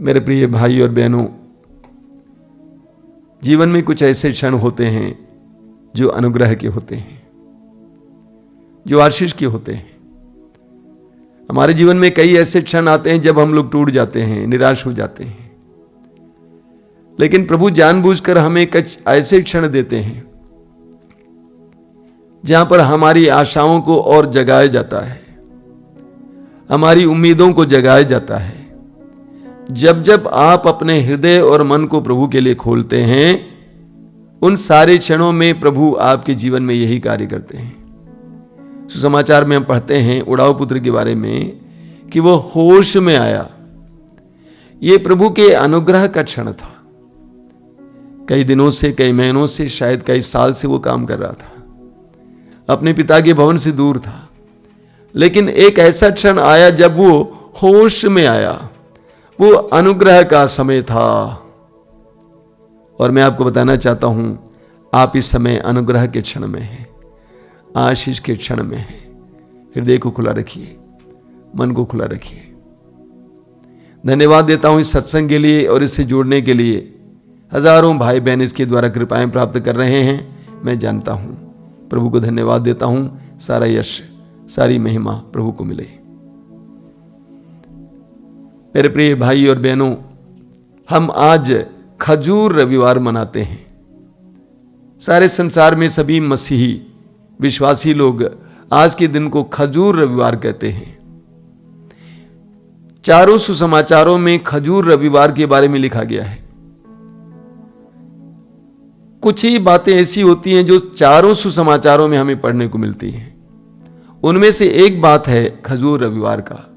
मेरे प्रिय भाई और बहनों, जीवन में कुछ ऐसे क्षण होते हैं जो अनुग्रह के होते हैं, जो आशीष के होते हैं। हमारे जीवन में कई ऐसे क्षण आते हैं जब हम लोग टूट जाते हैं, निराश हो जाते हैं, लेकिन प्रभु जानबूझकर हमें कुछ ऐसे क्षण देते हैं जहां पर हमारी आशाओं को और जगाया जाता है, हमारी उम्मीदों को जगाया जाता है। जब जब आप अपने हृदय और मन को प्रभु के लिए खोलते हैं, उन सारे क्षणों में प्रभु आपके जीवन में यही कार्य करते हैं। सुसमाचार में हम पढ़ते हैं उड़ाऊ पुत्र के बारे में कि वो होश में आया। ये प्रभु के अनुग्रह का क्षण था। कई दिनों से, कई महीनों से, शायद कई साल से वो काम कर रहा था, अपने पिता के भवन से दूर था, लेकिन एक ऐसा क्षण आया जब वो होश में आया। वो अनुग्रह का समय था। और मैं आपको बताना चाहता हूं, आप इस समय अनुग्रह के क्षण में हैं, आशीष के क्षण में हैं। हृदय को खुला रखिए, मन को खुला रखिए। धन्यवाद देता हूं इस सत्संग के लिए और इससे जुड़ने के लिए। हजारों भाई बहन इसके द्वारा कृपाएं प्राप्त कर रहे हैं। मैं जानता हूं, प्रभु को धन्यवाद देता हूं। सारा यश, सारी महिमा प्रभु को मिले। मेरे प्रिय भाई और बहनों, हम आज खजूर रविवार मनाते हैं। सारे संसार में सभी मसीही विश्वासी लोग आज के दिन को खजूर रविवार कहते हैं। चारों सुसमाचारों में खजूर रविवार के बारे में लिखा गया है। कुछ ही बातें ऐसी होती हैं जो चारों सुसमाचारों में हमें पढ़ने को मिलती हैं। उनमें से एक बात है खजूर रविवार का।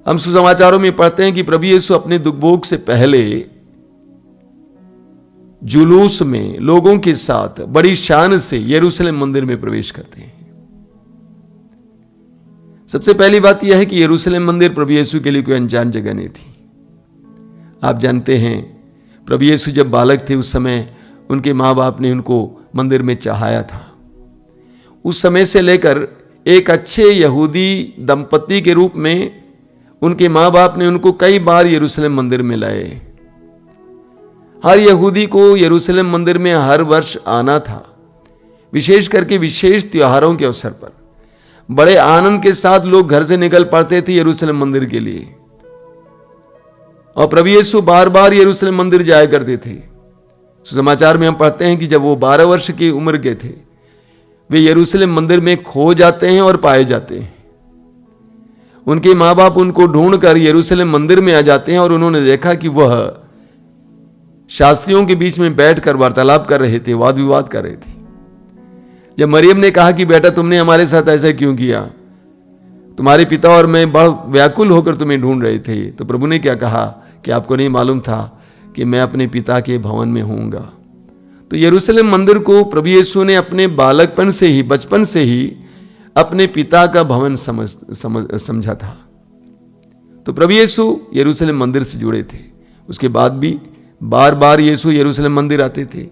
हम सुसमाचारों में पढ़ते हैं कि प्रभु यीशु अपने दुखभोग से पहले जुलूस में लोगों के साथ बड़ी शान से यरूशलेम मंदिर में प्रवेश करते हैं। सबसे पहली बात यह है कि यरूशलेम मंदिर प्रभु यीशु के लिए कोई अनजान जगह नहीं थी। आप जानते हैं, प्रभु यीशु जब बालक थे उस समय उनके माँ बाप ने उनको मंदिर में चढ़ाया था। उस समय से लेकर एक अच्छे यहूदी दंपति के रूप में उनके माँ बाप ने उनको कई बार यरूशलेम मंदिर में लाए। हर यहूदी को यरूशलेम मंदिर में हर वर्ष आना था, विशेष करके विशेष त्योहारों के अवसर पर। बड़े आनंद के साथ लोग घर से निकल पड़ते थे यरूशलेम मंदिर के लिए, और प्रभु यीशु बार बार यरूशलेम मंदिर जाया करते थे। समाचार में हम पढ़ते हैं कि जब वो 12 वर्ष की उम्र के थे, वे यरूशलेम मंदिर में खो जाते हैं और पाए जाते हैं। उनके माँ बाप उनको ढूंढकर यरूशलेम मंदिर में आ जाते हैं और उन्होंने देखा कि वह शास्त्रियों के बीच में बैठकर वार्तालाप कर रहे थे, वाद विवाद कर रहे थे। जब मरियम ने कहा कि बेटा तुमने हमारे साथ ऐसा क्यों किया, तुम्हारे पिता और मैं बड़ा व्याकुल होकर तुम्हें ढूंढ रहे थे, तो प्रभु ने क्या कहा कि आपको नहीं मालूम था कि मैं अपने पिता के भवन में होऊंगा। तो यरूशलेम मंदिर को प्रभु यीशु ने अपने बालकपन से ही, बचपन से ही अपने पिता का भवन समझा था। तो प्रभु यीशु यरूशलेम मंदिर से जुड़े थे। उसके बाद भी बार बार यीशु यरूशलेम मंदिर आते थे।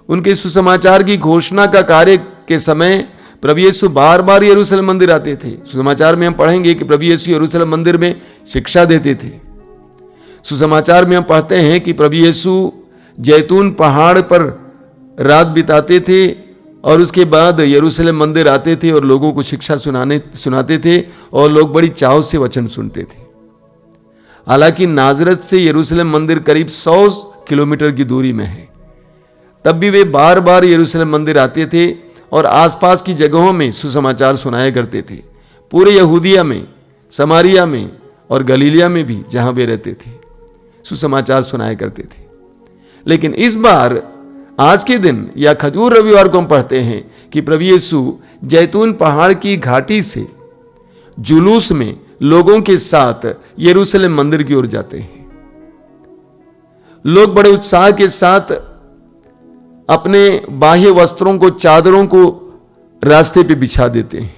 उनके सुसमाचार की घोषणा का कार्य के समय प्रभु यीशु बार बार यरूशलेम मंदिर आते थे। सुसमाचार में हम पढ़ेंगे कि प्रभु यीशु यरूशलेम मंदिर में शिक्षा देते थे। सुसमाचार में हम पढ़ते हैं कि प्रभु यीशु जैतून पहाड़ पर रात बिताते थे और उसके बाद यरूशलेम मंदिर आते थे और लोगों को शिक्षा सुनाते थे और लोग बड़ी चाव से वचन सुनते थे। हालांकि नाजरत से यरूशलेम मंदिर करीब 100 किलोमीटर की दूरी में है, तब भी वे बार बार यरूशलेम मंदिर आते थे और आसपास की जगहों में सुसमाचार सुनाया करते थे। पूरे यहूदिया में, समारिया में और गलीलिया में भी जहां वे रहते थे, सुसमाचार सुनाया करते थे। लेकिन इस बार आज के दिन या खजूर रविवार को हम पढ़ते हैं कि प्रभु यीशु जैतून पहाड़ की घाटी से जुलूस में लोगों के साथ यरूशलेम मंदिर की ओर जाते हैं। लोग बड़े उत्साह के साथ अपने बाह्य वस्त्रों को, चादरों को रास्ते पे बिछा देते हैं।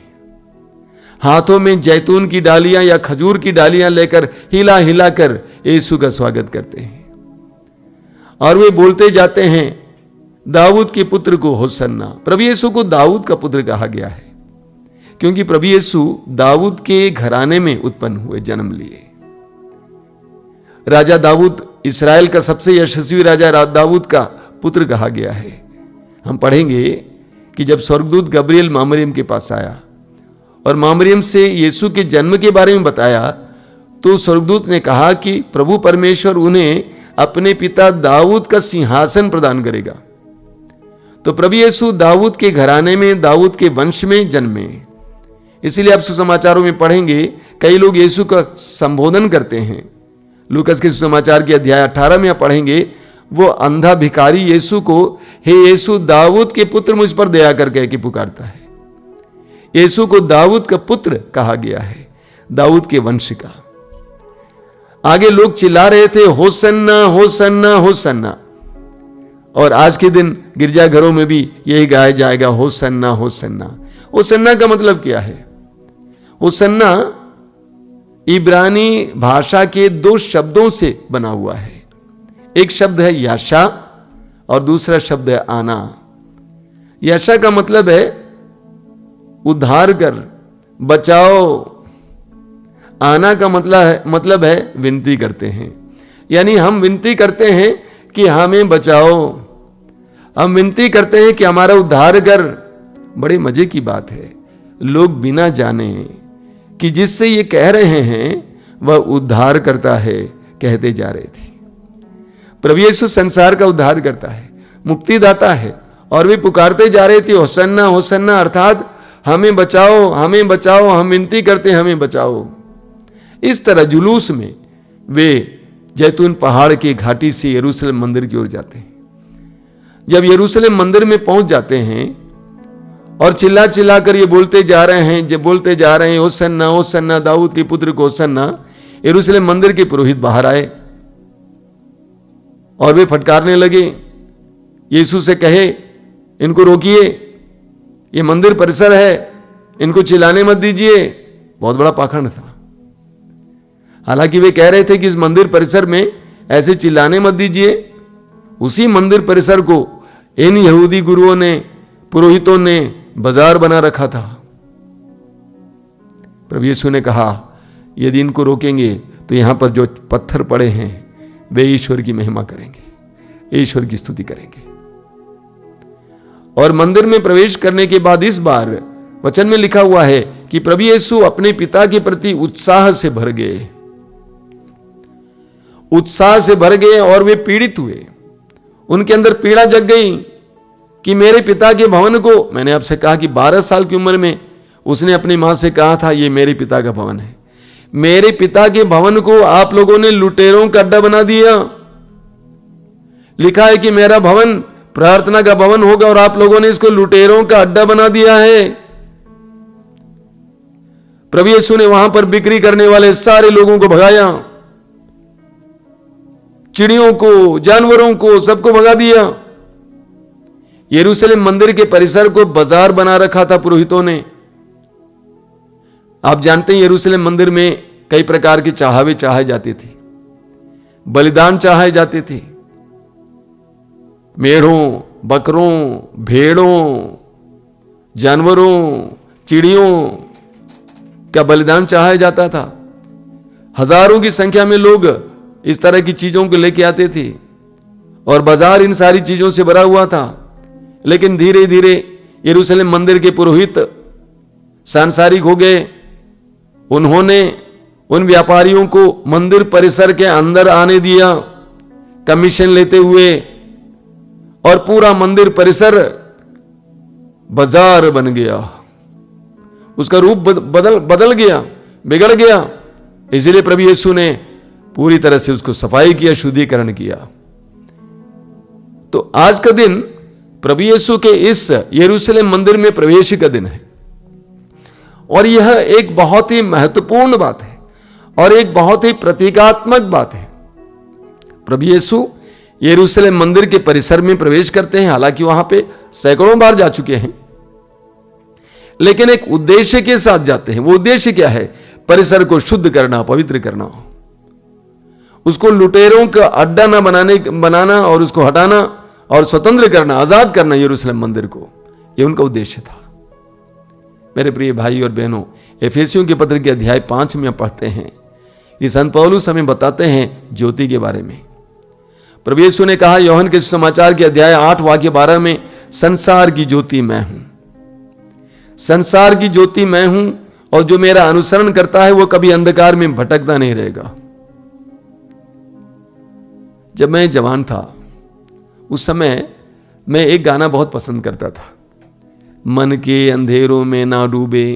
हाथों में जैतून की डालियां या खजूर की डालियां लेकर हिला हिला कर यीशु का स्वागत करते हैं और वे बोलते जाते हैं, दाऊद के पुत्र को होसन्ना। प्रभु यीशु को दाऊद का पुत्र कहा गया है क्योंकि प्रभु यीशु दाऊद के घराने में उत्पन्न हुए, जन्म लिए। राजा दाऊद इस्राएल का सबसे यशस्वी राजा दाऊद का पुत्र कहा गया है। हम पढ़ेंगे कि जब स्वर्गदूत गब्रिएल माँ मरियम के पास आया और माँ मरियम से यीशु के जन्म के बारे में बताया, तो स्वर्गदूत ने कहा कि प्रभु परमेश्वर उन्हें अपने पिता दाऊद का सिंहासन प्रदान करेगा। तो प्रभु यीशु दाऊद के घराने में, दाऊद के वंश में जन्मे। इसीलिए आप सुसमाचारों में पढ़ेंगे कई लोग यीशु का संबोधन करते हैं। लूकस के सुसमाचार के अध्याय 18 में आप पढ़ेंगे, वो अंधा भिखारी यीशु को हे यीशु दाऊद के पुत्र मुझ पर दया कर कह के पुकारता है। यीशु को दाऊद का पुत्र कहा गया है, दाऊद के वंश का। आगे लोग चिल्ला रहे थे होसन्ना होसन्ना होसन्ना, और आज के दिन गिरजाघरों में भी यही गाया जाएगा होसन्ना होसन्ना। होसन्ना का मतलब क्या है? होसन्ना इब्रानी भाषा के दो शब्दों से बना हुआ है। एक शब्द है याशा और दूसरा शब्द है आना। याशा का मतलब है उद्धार कर, बचाओ। आना का मतलब है विनती करते हैं, यानी हम विनती करते हैं कि हमें बचाओ, हम विनती करते हैं कि हमारा उद्धार कर। बड़े मजे की बात है, लोग बिना जाने कि जिससे ये कह रहे हैं वह उद्धार करता है कहते जा रहे थे। प्रभु यीशु संसार का उद्धार करता है, मुक्तिदाता है, और वे पुकारते जा रहे थे होसन्ना होसन्ना, अर्थात हमें बचाओ हमें बचाओ, हम विनती करते हैं हमें बचाओ। इस तरह जुलूस में वे जैतून पहाड़ की घाटी से यरूशलेम मंदिर की ओर जाते हैं। जब यरूशलेम मंदिर में पहुंच जाते हैं और चिल्ला चिल्ला कर ये बोलते जा रहे हैं होसन्ना होसन्ना दाऊद के पुत्र को होसन्ना, यरूशलेम मंदिर के पुरोहित बाहर आए और वे फटकारने लगे। यीशु से कहे इनको रोकिए, ये मंदिर परिसर है, इनको चिल्लाने मत दीजिए। बहुत बड़ा पाखंड था। हालांकि वे कह रहे थे कि इस मंदिर परिसर में ऐसे चिल्लाने मत दीजिए, उसी मंदिर परिसर को इन यहूदी गुरुओं ने, पुरोहितों ने बाजार बना रखा था। प्रभु यीशु ने कहा यदि इनको रोकेंगे तो यहां पर जो पत्थर पड़े हैं वे ईश्वर की महिमा करेंगे, ईश्वर की स्तुति करेंगे। और मंदिर में प्रवेश करने के बाद इस बार वचन में लिखा हुआ है कि प्रभु यीशु अपने पिता के प्रति उत्साह से भर गए, उत्साह से भर गए और वे पीड़ित हुए। उनके अंदर पीड़ा जग गई कि मेरे पिता के भवन को, मैंने आपसे कहा कि 12 साल की उम्र में उसने अपनी मां से कहा था ये मेरे पिता का भवन है, मेरे पिता के भवन को आप लोगों ने लुटेरों का अड्डा बना दिया। लिखा है कि मेरा भवन प्रार्थना का भवन होगा और आप लोगों ने इसको लुटेरों का अड्डा बना दिया है। प्रभु यीशु ने वहां पर बिक्री करने वाले सारे लोगों को भगाया, चिड़ियों को, जानवरों को, सबको भगा दिया। यरूशलेम मंदिर के परिसर को बाजार बना रखा था पुरोहितों ने। आप जानते हैं यरूशलेम मंदिर में कई प्रकार की चढ़ावे चढ़ाए जाते थे, बलिदान चढ़ाए जाते थे। मेढ़ों, बकरों, भेड़ों, जानवरों, चिड़ियों का बलिदान चढ़ाया जाता था। हजारों की संख्या में लोग इस तरह की चीजों को लेके आते थे और बाजार इन सारी चीजों से भरा हुआ था। लेकिन धीरे धीरे यरूशलेम मंदिर के पुरोहित सांसारिक हो गए। उन्होंने उन व्यापारियों को मंदिर परिसर के अंदर आने दिया कमीशन लेते हुए, और पूरा मंदिर परिसर बाजार बन गया, उसका रूप बदल गया, बिगड़ गया। इसलिए प्रभु यीशु ने पूरी तरह से उसको सफाई किया, शुद्धिकरण किया। तो आज का दिन प्रभु यीशु के इस यरूशलेम मंदिर में प्रवेश का दिन है, और यह एक बहुत ही महत्वपूर्ण बात है और एक बहुत ही प्रतीकात्मक बात है। प्रभु यीशु यरूशलेम मंदिर के परिसर में प्रवेश करते हैं। हालांकि वहां पे सैकड़ों बार जा चुके हैं, लेकिन एक उद्देश्य के साथ जाते हैं। वो उद्देश्य क्या है? परिसर को शुद्ध करना, पवित्र करना, उसको लुटेरों का अड्डा न बनाना और उसको हटाना और स्वतंत्र करना, आजाद करना यरूशलेम मंदिर को। यह उनका उद्देश्य था। मेरे प्रिय भाई और बहनों, एफेसियों के पत्र के अध्याय 5 में पढ़ते हैं ये संत पौलुस हमें बताते हैं ज्योति के बारे में। प्रभु यीशु ने कहा यूहन्ना के समाचार के अध्याय 8 वाक्य 12 में, संसार की ज्योति मैं हूं, संसार की ज्योति मैं हूं, और जो मेरा अनुसरण करता है वो कभी अंधकार में भटकता नहीं रहेगा। जब मैं जवान था उस समय मैं एक गाना बहुत पसंद करता था, मन के अंधेरों में ना डूबे,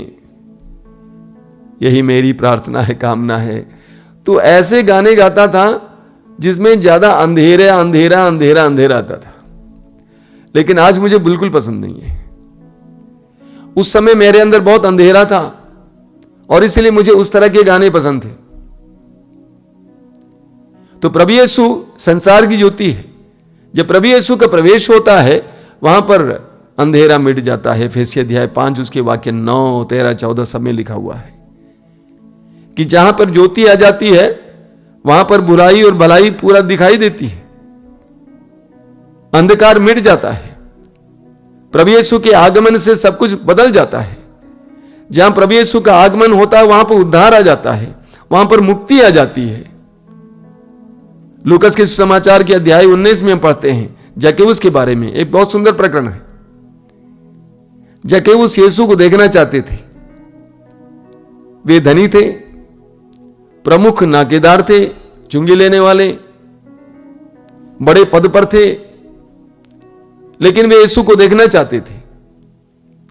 यही मेरी प्रार्थना है, कामना है। तो ऐसे गाने गाता था जिसमें ज्यादा अंधेरा अंधेरा अंधेरा अंधेरा आता था, लेकिन आज मुझे बिल्कुल पसंद नहीं है। उस समय मेरे अंदर बहुत अंधेरा था और इसलिए मुझे उस तरह के गाने पसंद थे। तो प्रभु यीशु संसार की ज्योति है। जब प्रभु यीशु का प्रवेश होता है वहां पर अंधेरा मिट जाता है। एफेसी अध्याय 5 उसके वाक्य 9, 13, 14 सब में लिखा हुआ है कि जहां पर ज्योति आ जाती है वहां पर बुराई और भलाई पूरा दिखाई देती है, अंधकार मिट जाता है। प्रभु यीशु के आगमन से सब कुछ बदल जाता है। जहां प्रभु यीशु का आगमन होता है वहां पर उद्धार आ जाता है, वहां पर मुक्ति आ जाती है। लूकस के समाचार के अध्याय 19 में हम पढ़ते हैं जक्केउस के बारे में। एक बहुत सुंदर प्रकरण है। जक्केउस यीशु को देखना चाहते थे। वे धनी थे, प्रमुख नाकेदार थे, चुंगी लेने वाले, बड़े पद पर थे, लेकिन वे यीशु को देखना चाहते थे।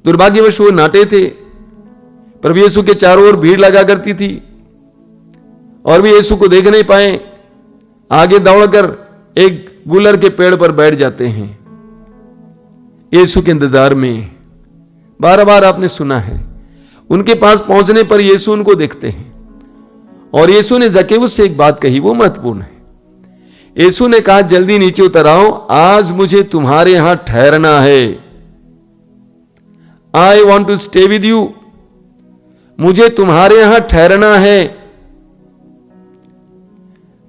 दुर्भाग्यवश वो नाटे थे। प्रभु यीशु के चारों ओर भीड़ लगा करती थी और वे यीशु को देख नहीं पाए। आगे दौड़कर एक गुलर के पेड़ पर बैठ जाते हैं यीशु के इंतजार में। बार बार आपने सुना है, उनके पास पहुंचने पर यीशु उनको देखते हैं और यीशु ने जक्केउस से एक बात कही, वो महत्वपूर्ण है। यीशु ने कहा जल्दी नीचे उतर आओ, आज मुझे तुम्हारे यहां ठहरना है। I want to stay with you, मुझे तुम्हारे यहां ठहरना है।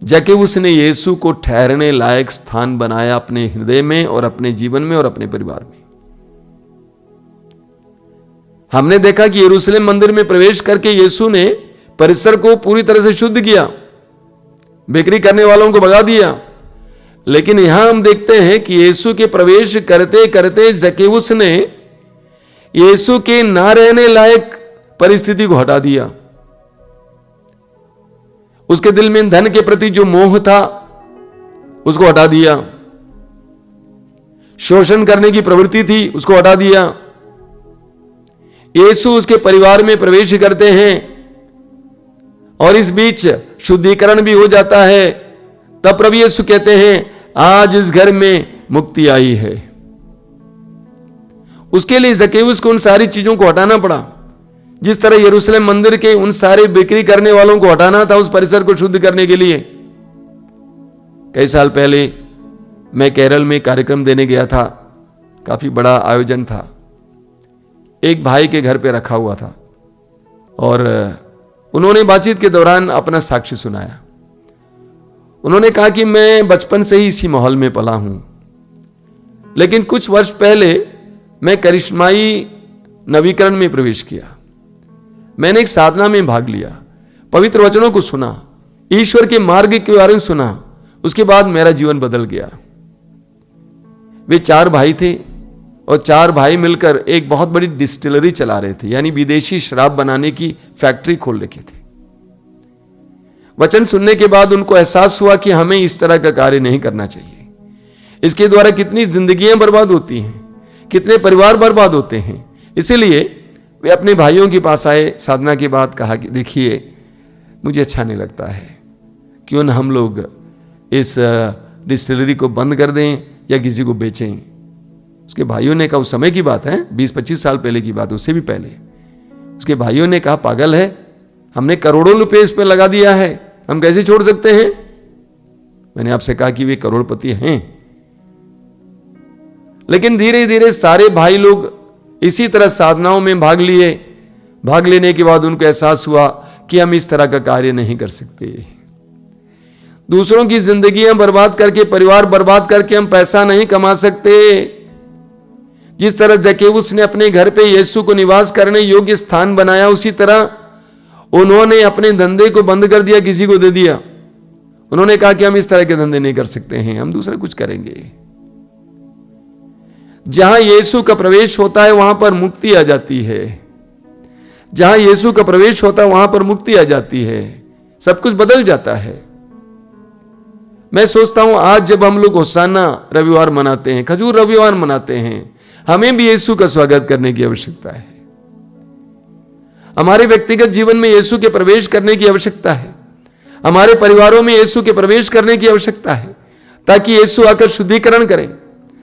जक्केउस ने यीशु को ठहरने लायक स्थान बनाया अपने हृदय में और अपने जीवन में और अपने परिवार में। हमने देखा कि यरूशलेम मंदिर में प्रवेश करके यीशु ने परिसर को पूरी तरह से शुद्ध किया, बिक्री करने वालों को भगा दिया। लेकिन यहां हम देखते हैं कि यीशु के प्रवेश करते करते जक्केउस ने यीशु के ना रहने लायक परिस्थिति को हटा दिया। उसके दिल में धन के प्रति जो मोह था उसको हटा दिया, शोषण करने की प्रवृत्ति थी उसको हटा दिया। यीशु उसके परिवार में प्रवेश करते हैं और इस बीच शुद्धिकरण भी हो जाता है। तब प्रभु यीशु कहते हैं आज इस घर में मुक्ति आई है। उसके लिए जक्केउस को उन सारी चीजों को हटाना पड़ा। जिस तरह यरूशलेम मंदिर के उन सारे बिक्री करने वालों को हटाना था उस परिसर को शुद्ध करने के लिए। कई साल पहले मैं केरल में कार्यक्रम देने गया था, काफी बड़ा आयोजन था। एक भाई के घर पे रखा हुआ था और उन्होंने बातचीत के दौरान अपना साक्ष्य सुनाया। उन्होंने कहा कि मैं बचपन से ही इसी माहौल में पला हूं, लेकिन कुछ वर्ष पहले मैं करिश्माई नवीकरण में प्रवेश किया। मैंने एक साधना में भाग लिया, पवित्र वचनों को सुना, ईश्वर के मार्ग के बारे में सुना। उसके बाद मेरा जीवन बदल गया। वे 4 भाई थे और 4 भाई मिलकर एक बहुत बड़ी डिस्टिलरी चला रहे थे, यानी विदेशी शराब बनाने की फैक्ट्री खोल रखे थे। वचन सुनने के बाद उनको एहसास हुआ कि हमें इस तरह का कार्य नहीं करना चाहिए। इसके द्वारा कितनी जिंदगियां बर्बाद होती हैं, कितने परिवार बर्बाद होते हैं। इसीलिए वे अपने भाइयों के पास आए, साधना के बाद कहा कि देखिए मुझे अच्छा नहीं लगता है, क्यों न हम लोग इस डिस्टिलरी को बंद कर दें या किसी को बेचें। उसके भाइयों ने कहा, उस समय की बात है, 20-25 साल पहले की बात, उससे भी पहले। उसके भाइयों ने कहा पागल है, हमने करोड़ों रुपए इस पर लगा दिया है, हम कैसे छोड़ सकते हैं। मैंने आपसे कहा कि वे करोड़पति हैं। लेकिन धीरे धीरे सारे भाई लोग इसी तरह साधनाओं में भाग लिए। भाग लेने के बाद उनको एहसास हुआ कि हम इस तरह का कार्य नहीं कर सकते। दूसरों की जिंदगियां बर्बाद करके, परिवार बर्बाद करके हम पैसा नहीं कमा सकते। जिस तरह जक्केउस ने अपने घर पे यीशु को निवास करने योग्य स्थान बनाया, उसी तरह उन्होंने अपने धंधे को बंद कर दिया, किसी को दे दिया। उन्होंने कहा कि हम इस तरह के धंधे नहीं कर सकते हैं, हम दूसरा कुछ करेंगे। जहां यीशु का प्रवेश होता है वहां पर मुक्ति आ जाती है। जहां यीशु का प्रवेश होता है वहां पर मुक्ति आ जाती है, सब कुछ बदल जाता है। मैं सोचता हूं आज जब हम लोग होसाना रविवार मनाते हैं, खजूर रविवार मनाते हैं, हमें भी यीशु का स्वागत करने की आवश्यकता है। हमारे व्यक्तिगत जीवन में यीशु के प्रवेश करने की आवश्यकता है। हमारे परिवारों में यीशु के प्रवेश करने की आवश्यकता है, ताकि यीशु आकर शुद्धिकरण करें,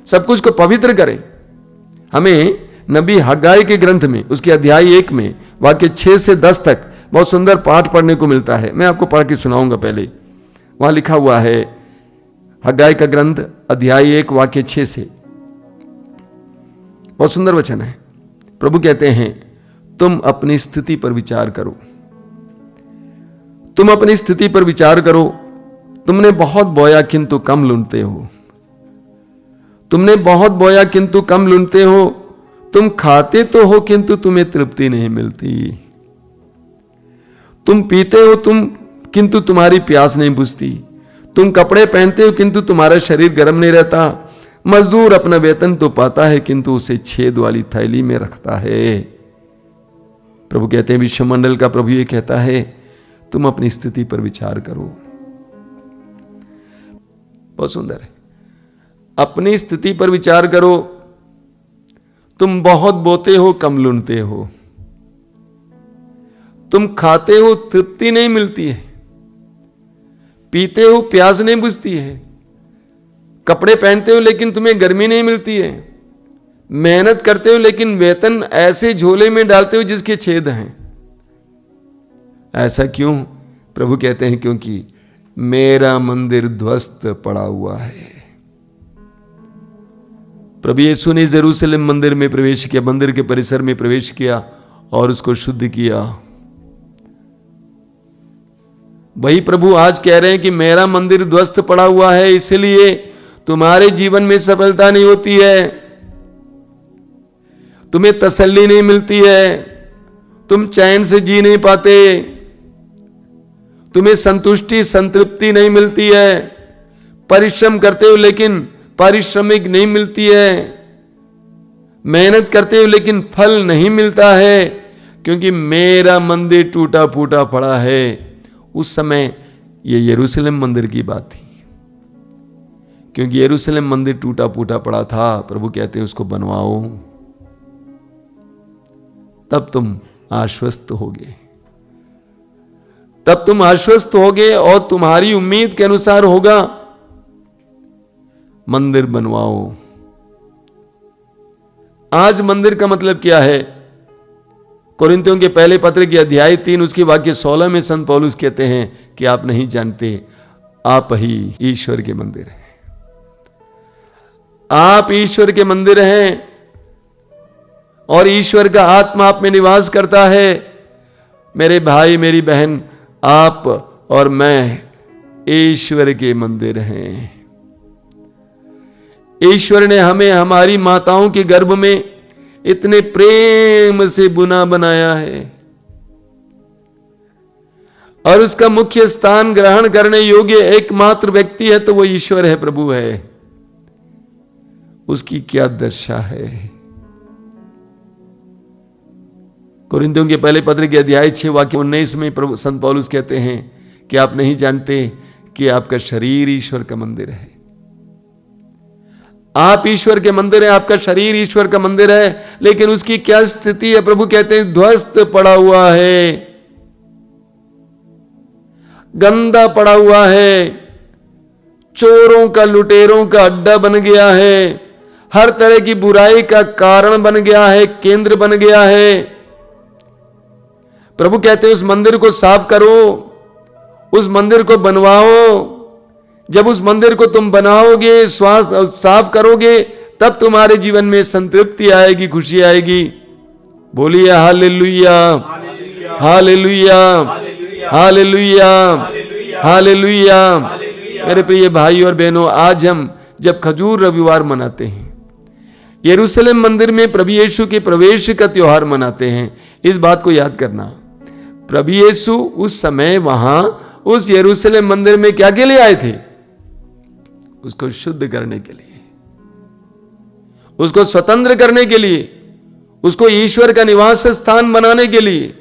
सब कुछ को पवित्र करें। हमें नबी हग्गाई के ग्रंथ में उसके अध्याय 1 में वाक्य 6 से 10 तक बहुत सुंदर पाठ पढ़ने को मिलता है। मैं आपको पढ़ के सुनाऊंगा। पहले वहां लिखा हुआ है, हग्गाई का ग्रंथ अध्याय 1 वाक्य 6 से, बहुत सुंदर वचन है। प्रभु कहते हैं, तुम अपनी स्थिति पर विचार करो, तुम अपनी स्थिति पर विचार करो। तुमने बहुत बोया किंतु कम लूटते हो, तुमने बहुत बोया किंतु कम लूटते हो। तुम खाते तो हो किंतु तुम्हें तृप्ति नहीं मिलती, तुम पीते हो किंतु तुम्हारी प्यास नहीं बुझती, तुम कपड़े पहनते हो किंतु तुम्हारा शरीर गर्म नहीं रहता। मजदूर अपना वेतन तो पाता है किंतु उसे छेद वाली थैली में रखता है। प्रभु कहते हैं, विश्वमंडल का प्रभु ये कहता है, तुम अपनी स्थिति पर विचार करो। बहुत सुंदर है, अपनी स्थिति पर विचार करो। तुम बहुत बोते हो, कम लूटते हो, तुम खाते हो, तृप्ति नहीं मिलती है, पीते हो, प्यास नहीं बुझती है, कपड़े पहनते हो लेकिन तुम्हें गर्मी नहीं मिलती है, मेहनत करते हो लेकिन वेतन ऐसे झोले में डालते हो जिसके छेद हैं। ऐसा क्यों? प्रभु कहते हैं, क्योंकि मेरा मंदिर ध्वस्त पड़ा हुआ है। प्रभु यीशु ने यरूशलेम मंदिर में प्रवेश किया, मंदिर के परिसर में प्रवेश किया और उसको शुद्ध किया। वही प्रभु आज कह रहे हैं कि मेरा मंदिर ध्वस्त पड़ा हुआ है, इसलिए तुम्हारे जीवन में सफलता नहीं होती है, तुम्हें तसल्ली नहीं मिलती है, तुम चैन से जी नहीं पाते, तुम्हें संतुष्टि संतृप्ति नहीं मिलती है, परिश्रम करते हो लेकिन पारिश्रमिक नहीं मिलती है, मेहनत करते हो लेकिन फल नहीं मिलता है, क्योंकि मेरा मंदिर टूटा फूटा पड़ा है। उस समय ये यरूशलेम मंदिर की बात थी, क्योंकि यरूशलेम मंदिर टूटा फूटा पड़ा था। प्रभु कहते हैं, उसको बनवाओ, तब तुम आश्वस्त होगे, तब तुम आश्वस्त होगे और तुम्हारी उम्मीद के अनुसार होगा। मंदिर बनवाओ। आज मंदिर का मतलब क्या है? कोरिन्थियों के पहले पत्र के अध्याय 3 उसके वाक्य 16 में संत पौलुस कहते हैं कि आप नहीं जानते, आप ही ईश्वर के मंदिर हैं, आप ईश्वर के मंदिर हैं और ईश्वर का आत्मा आप में निवास करता है। मेरे भाई मेरी बहन, आप और मैं ईश्वर के मंदिर हैं। ईश्वर ने हमें हमारी माताओं के गर्भ में इतने प्रेम से बुना बनाया है और उसका मुख्य स्थान ग्रहण करने योग्य एकमात्र व्यक्ति है तो वो ईश्वर है, प्रभु है। उसकी क्या दशा है? कोरिन्थियों के पहले पत्र के अध्याय 6 वाक्य 19 में प्रभु संत पौलुस कहते हैं कि आप नहीं जानते कि आपका शरीर ईश्वर का मंदिर है। आप ईश्वर के मंदिर है, आपका शरीर ईश्वर का मंदिर है, लेकिन उसकी क्या स्थिति है? प्रभु कहते हैं ध्वस्त पड़ा हुआ है, गंदा पड़ा हुआ है, चोरों का लुटेरों का अड्डा बन गया है, हर तरह की बुराई का कारण बन गया है, केंद्र बन गया है। प्रभु कहते हैं उस मंदिर को साफ करो, उस मंदिर को बनवाओ। जब उस मंदिर को तुम बनाओगे, साफ करोगे, तब तुम्हारे जीवन में संतृप्ति आएगी, खुशी आएगी। बोलिए हालेलुया, हालेलुया, हालेलुया, हालेलुया। मेरे प्रिय भाई और बहनों, आज हम जब खजूर रविवार मनाते हैं, यरूशलेम मंदिर में प्रभु यीशु के प्रवेश का त्योहार मनाते हैं, इस बात को याद करना, प्रभु यीशु उस समय वहां उस यरूशलेम मंदिर में क्या के लिए आए थे? उसको शुद्ध करने के लिए, उसको स्वतंत्र करने के लिए, उसको ईश्वर का निवास स्थान बनाने के लिए,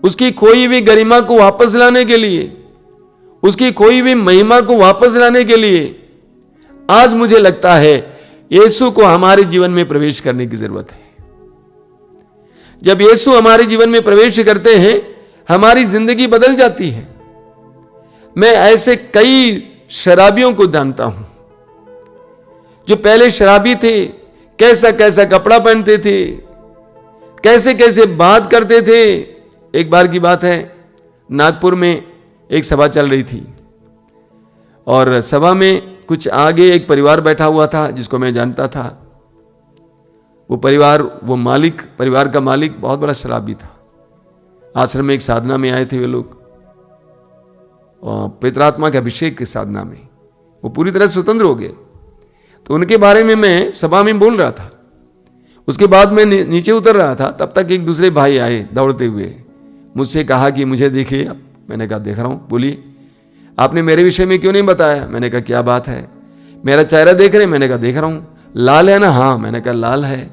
उसकी खोई हुई गरिमा को वापस लाने के लिए, उसकी खोई हुई महिमा को वापस लाने के लिए। आज मुझे लगता है यीशु को हमारे जीवन में प्रवेश करने की जरूरत है। जब यीशु हमारे जीवन में प्रवेश करते हैं, हमारी जिंदगी बदल जाती है। मैं ऐसे कई शराबियों को जानता हूं जो पहले शराबी थे, कैसा कैसा कपड़ा पहनते थे, कैसे कैसे बात करते थे। एक बार की बात है, नागपुर में एक सभा चल रही थी और सभा में कुछ आगे एक परिवार बैठा हुआ था जिसको मैं जानता था। वो परिवार, वो मालिक, परिवार का मालिक बहुत बड़ा शराबी था। आश्रम में एक साधना में आए थे वे लोग, और पितरात्मा के अभिषेक की साधना में वो पूरी तरह स्वतंत्र हो गए। तो उनके बारे में मैं सभा में बोल रहा था। उसके बाद मैं नीचे उतर रहा था, तब तक एक दूसरे भाई आए दौड़ते हुए, मुझसे कहा कि मुझे देखिए। मैंने कहा देख रहा हूं, बोलिए आपने मेरे विषय में क्यों नहीं बताया? मैंने कहा क्या बात है? मेरा चेहरा देख रहे? मैंने कहा देख रहा हूं। लाल है ना? हाँ। मैंने कहा लाल है।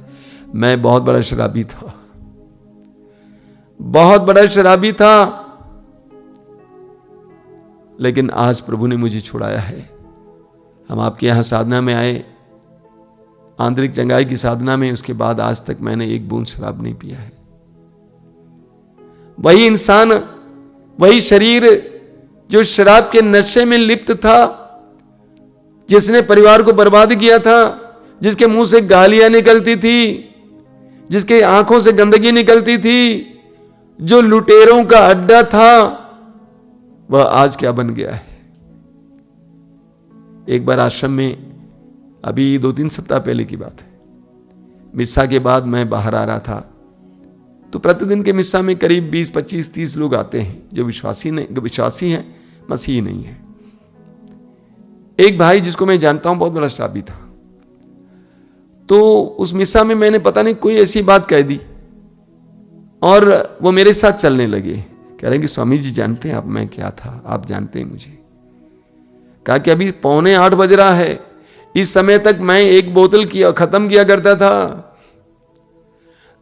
मैं बहुत बड़ा शराबी था, बहुत बड़ा शराबी था, लेकिन आज प्रभु ने मुझे छुड़ाया है। हम आपके यहां साधना में आए, आंतरिक चंगाई की साधना में, उसके बाद आज तक मैंने एक बूंद शराब नहीं पिया है। वही इंसान, वही शरीर जो शराब के नशे में लिप्त था, जिसने परिवार को बर्बाद किया था, जिसके मुंह से गालियां निकलती थी, जिसके आंखों से गंदगी निकलती थी, जो लुटेरों का अड्डा था, वह आज क्या बन गया है। एक बार आश्रम में, अभी 2-3 सप्ताह पहले की बात है, मिस्सा के बाद मैं बाहर आ रहा था, तो प्रतिदिन के मिस्सा में करीब 20, 25, 30 लोग आते हैं जो विश्वासी हैं, मसीही नहीं है। एक भाई जिसको मैं जानता हूं बहुत बड़ा शराबी था, तो उस मिस्सा में मैंने पता नहीं कोई ऐसी बात कह दी और वो मेरे साथ चलने लगे। कह रहे हैं कि स्वामी जी जानते हैं अब मैं क्या था, आप जानते हैं मुझे। कहा कि अभी 7:45 बज रहा है, इस समय तक मैं एक बोतल खत्म किया करता था,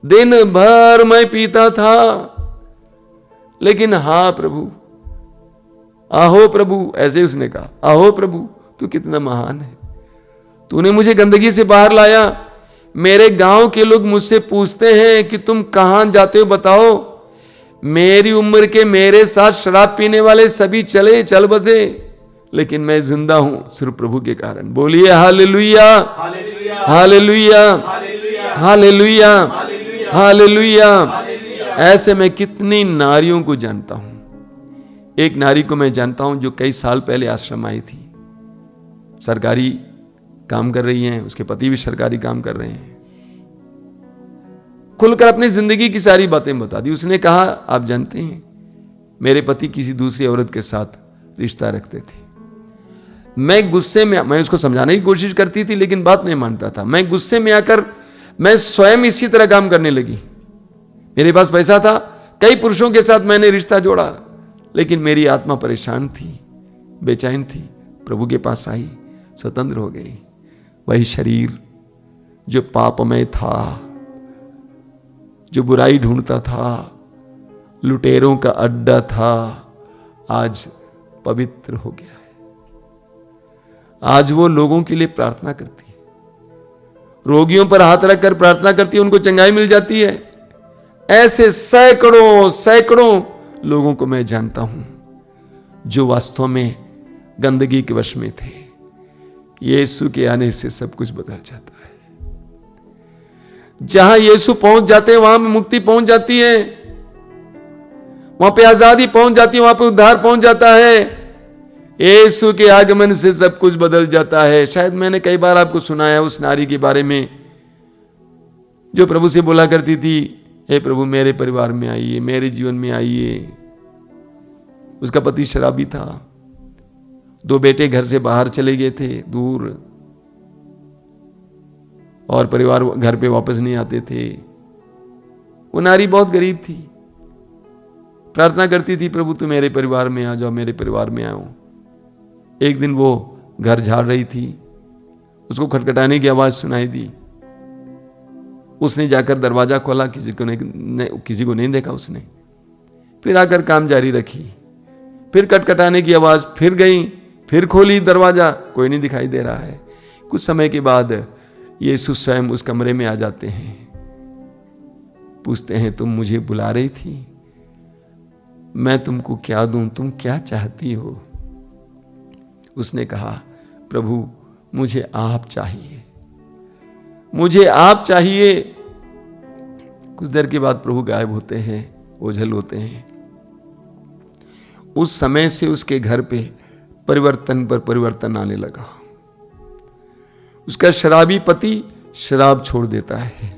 दिन भर मैं पीता था, लेकिन हाँ प्रभु, आहो प्रभु, ऐसे उसने कहा, आहो प्रभु तू कितना महान है, तूने मुझे गंदगी से बाहर लाया। मेरे गांव के लोग मुझसे पूछते हैं कि तुम कहां जाते हो बताओ। मेरी उम्र के मेरे साथ शराब पीने वाले सभी चल बसे, लेकिन मैं जिंदा हूं सिर्फ प्रभु के कारण। बोलिए हालेलुया, हालेलुया, हालेलुया, हालेलुया। ऐसे मैं कितनी नारियों को जानता हूं। एक नारी को मैं जानता हूं जो कई साल पहले आश्रम आई थी, सरकारी काम कर रही हैं, उसके पति भी सरकारी काम कर रहे हैं। खुलकर अपनी जिंदगी की सारी बातें बता दी। उसने कहा आप जानते हैं मेरे पति किसी दूसरी औरत के साथ रिश्ता रखते थे। मैं गुस्से में, मैं उसको समझाने की कोशिश करती थी लेकिन बात नहीं मानता था। मैं गुस्से में आकर मैं स्वयं इसी तरह काम करने लगी। मेरे पास पैसा था, कई पुरुषों के साथ मैंने रिश्ता जोड़ा, लेकिन मेरी आत्मा परेशान थी, बेचैन थी। प्रभु के पास आई, स्वतंत्र हो गई। वही शरीर जो पापमय था, जो बुराई ढूंढता था, लुटेरों का अड्डा था, आज पवित्र हो गया है। आज वो लोगों के लिए प्रार्थना करती है, रोगियों पर हाथ रखकर प्रार्थना करती है, उनको चंगाई मिल जाती है। ऐसे सैकड़ों सैकड़ों लोगों को मैं जानता हूं जो वास्तव में गंदगी के वश में थे। यीशु के आने से सब कुछ बदल जाता है। जहां यीशु पहुंच जाते हैं वहां मुक्ति पहुंच जाती है, वहां पे आजादी पहुंच जाती है, वहां पे उद्धार पहुंच जाता है। यीशु के आगमन से सब कुछ बदल जाता है। शायद मैंने कई बार आपको सुनाया उस नारी के बारे में जो प्रभु से बोला करती थी, हे प्रभु मेरे परिवार में आइए, मेरे जीवन में आइए। उसका पति शराबी था, 2 बेटे घर से बाहर चले गए थे दूर, और परिवार घर पे वापस नहीं आते थे। वो नारी बहुत गरीब थी, प्रार्थना करती थी, प्रभु तू मेरे परिवार में आ जाओ, मेरे परिवार में आओ। एक दिन वो घर झाड़ रही थी, उसको खटखटाने की आवाज सुनाई दी। उसने जाकर दरवाजा खोला, किसी को नहीं देखा उसने। फिर आकर काम जारी रखी। फिर खटखटाने की आवाज, फिर गई, फिर खोली दरवाजा, कोई नहीं दिखाई दे रहा है। कुछ समय के बाद यीशु स्वयं उस कमरे में आ जाते हैं, पूछते हैं तुम मुझे बुला रही थी, मैं तुमको क्या दूं, तुम क्या चाहती हो? उसने कहा, प्रभु मुझे आप चाहिए, मुझे आप चाहिए। कुछ देर के बाद प्रभु गायब होते हैं, ओझल होते हैं। उस समय से उसके घर पे परिवर्तन पर परिवर्तन आने लगा। उसका शराबी पति शराब छोड़ देता है।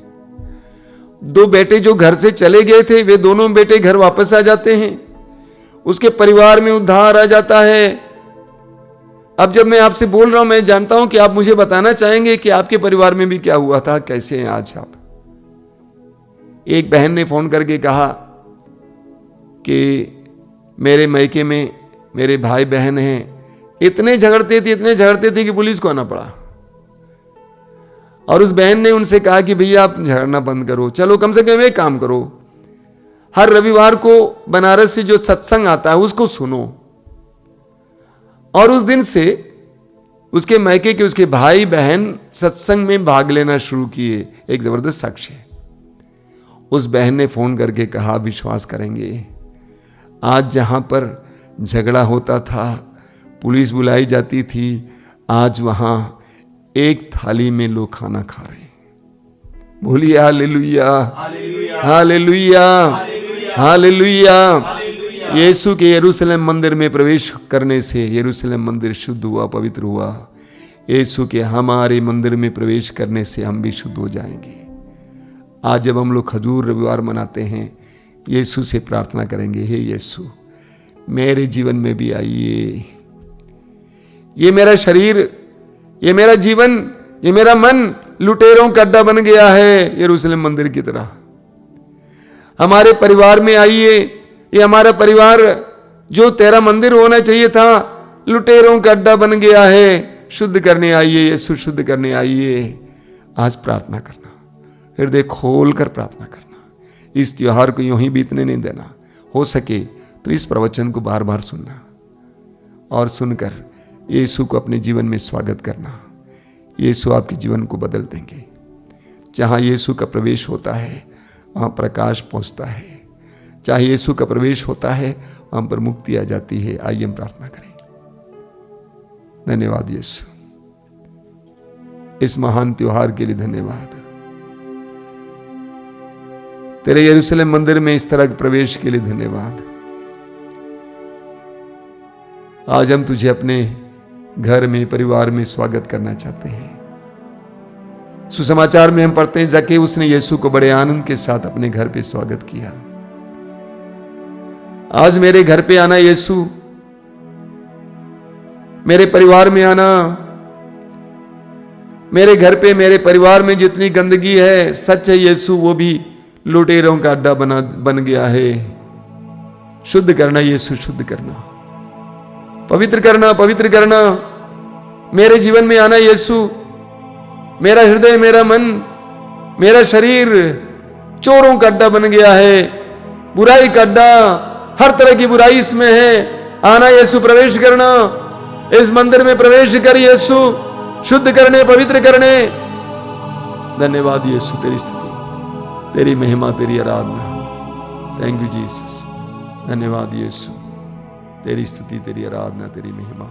2 बेटे जो घर से चले गए थे, वे दोनों बेटे घर वापस आ जाते हैं। उसके परिवार में उद्धार आ जाता है। अब जब मैं आपसे बोल रहा हूं, मैं जानता हूं कि आप मुझे बताना चाहेंगे कि आपके परिवार में भी क्या हुआ था, कैसे हैं आज आप। एक बहन ने फोन करके कहा कि मेरे मायके में मेरे भाई बहन हैं, इतने झगड़ते थे कि पुलिस को आना पड़ा। और उस बहन ने उनसे कहा कि भैया आप झगड़ना बंद करो, चलो कम से कम एक काम करो, हर रविवार को बनारस से जो सत्संग आता है उसको सुनो। और उस दिन से उसके मायके के उसके भाई बहन सत्संग में भाग लेना शुरू किए। एक जबरदस्त साक्ष्य। उस बहन ने फोन करके कहा, विश्वास करेंगे, आज जहां पर झगड़ा होता था, पुलिस बुलाई जाती थी, आज वहां एक थाली में लोग खाना खा रहे हैं। बोलिए हालेलुया, हालेलुया, हालेलुया। यीशु के यरूशलेम मंदिर में प्रवेश करने से यरूशलेम मंदिर शुद्ध हुआ, पवित्र हुआ। यीशु के हमारे मंदिर में प्रवेश करने से हम भी शुद्ध हो जाएंगे। आज जब हम लोग खजूर रविवार मनाते हैं, यीशु से प्रार्थना करेंगे, हे यीशु मेरे जीवन में भी आइए। ये मेरा शरीर, ये मेरा जीवन, ये मेरा मन लुटेरों का अड्डा बन गया है यरूशलेम मंदिर की तरह। हमारे परिवार में आइए। ये हमारा परिवार जो तेरा मंदिर होना चाहिए था, लुटेरों का अड्डा बन गया है। शुद्ध करने आइए यीशु, शुद्ध करने आइए। आज प्रार्थना करना, हृदय खोल कर प्रार्थना करना। इस त्योहार को यूं ही बीतने नहीं देना। हो सके तो इस प्रवचन को बार बार सुनना और सुनकर यीशु को अपने जीवन में स्वागत करना। यीशु आपके जीवन को बदल देंगे। जहां यीशु का प्रवेश होता है वहां प्रकाश पहुंचता है। चाहे यीशु का प्रवेश होता है वहां पर मुक्ति आ जाती है। आइए हम प्रार्थना करें। धन्यवाद यीशु, इस महान त्योहार के लिए धन्यवाद। तेरे यरूशलेम मंदिर में इस तरह के प्रवेश के लिए धन्यवाद। आज हम तुझे अपने घर में, परिवार में स्वागत करना चाहते हैं। सुसमाचार में हम पढ़ते हैं, जके उसने यीशु को बड़े आनंद के साथ अपने घर पे स्वागत किया। आज मेरे घर पे आना यीशु, मेरे परिवार में आना। मेरे घर पे, मेरे परिवार में जितनी गंदगी है, सच है यीशु, वो भी लुटेरों का अड्डा बन गया है। शुद्ध करना यीशु, शुद्ध करना, पवित्र करना, पवित्र करना। मेरे जीवन में आना यीशु। मेरा हृदय, मेरा मन, मेरा शरीर चोरों का अड्डा बन गया है, बुराई का अड्डा, हर तरह की बुराई इसमें है। आना यीशु, प्रवेश करना, इस मंदिर में प्रवेश कर यीशु, शुद्ध करने, पवित्र करने। धन्यवाद यीशु, तेरी स्तुति, तेरी महिमा, तेरी आराधना। Thank you Jesus. धन्यवाद यीशु, तेरी स्तुति, तेरी आराधना, तेरी महिमा।